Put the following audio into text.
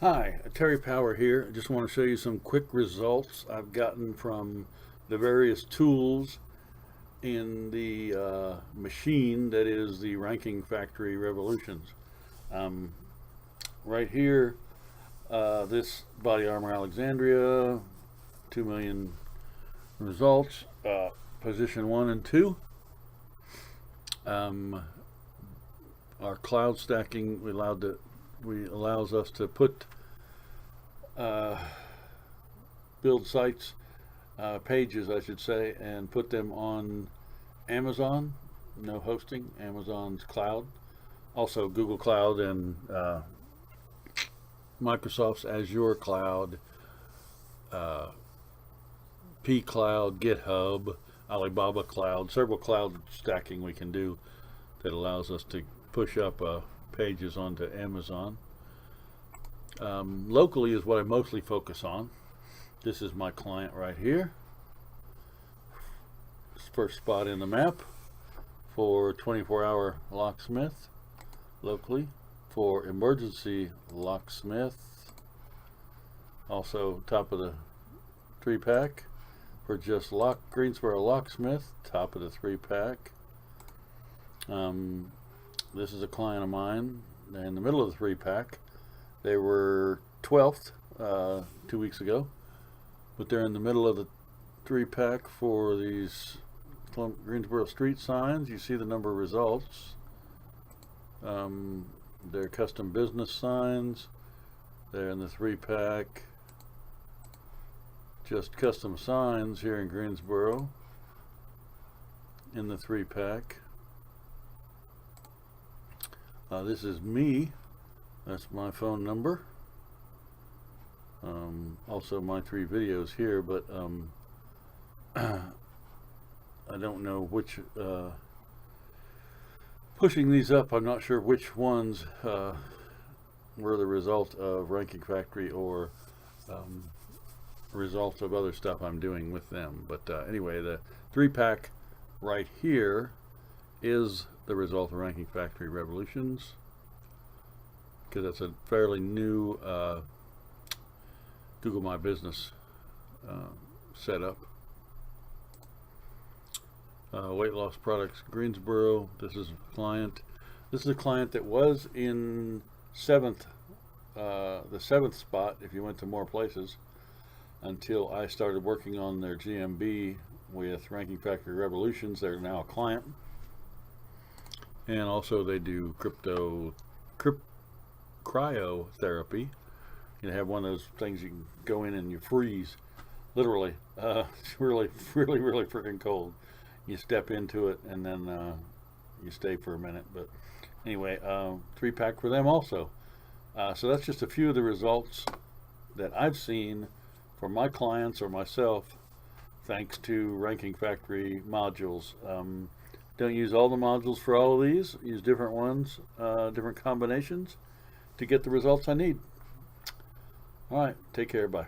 Hi, Terry Power here. I just want to show you some quick results I've gotten from the various tools in the machine that is the Ranking Factory Revolutions. Um, right here, this Body Armor Alexandria, 2 million results, position 1 and 2. Our cloud stacking allows us to put build sites, pages, I should say, and put them on Amazon. No hosting, Amazon's cloud. Also, Google Cloud and Microsoft's Azure Cloud, P Cloud, GitHub, Alibaba Cloud. Several cloud stacking we can do that allows us to push up pages onto Amazon. Locally is what I mostly focus on. This is my client right here. First spot in the map for 24-hour locksmith locally, for emergency locksmith. Also top of the 3-pack for just Greensboro locksmith, top of the 3-pack. This is a client of mine. They're in the middle of the 3-pack. They were 12th 2 weeks ago, but they're in the middle of the 3-pack for these Greensboro street signs. You see the number of results. They're custom business signs. They're in the 3-pack. Just custom signs here in Greensboro in the 3-pack. This is me. That's my phone number. Also my 3 videos here, but I don't know which, pushing these up, I'm not sure which ones were the result of Ranking Factory or result of other stuff I'm doing with them. But anyway, the 3-pack right here is the result of Ranking Factory Revolutions, because that's a fairly new Google My Business setup. Weight loss products, Greensboro. This is a client. This is a client that was in the 7th spot if you went to more places, until I started working on their GMB with Ranking Factory Revolutions. They're now a client. And also they do cryotherapy. You have one of those things you can go in and you freeze, literally. It's really freaking cold. You step into it and then you stay for a minute. But anyway, 3-pack for them also. So that's just a few of the results that I've seen for my clients or myself, thanks to Ranking Factory modules. Don't use all the modules for all of these. Use different ones, different combinations to get the results I need. All right, take care, bye.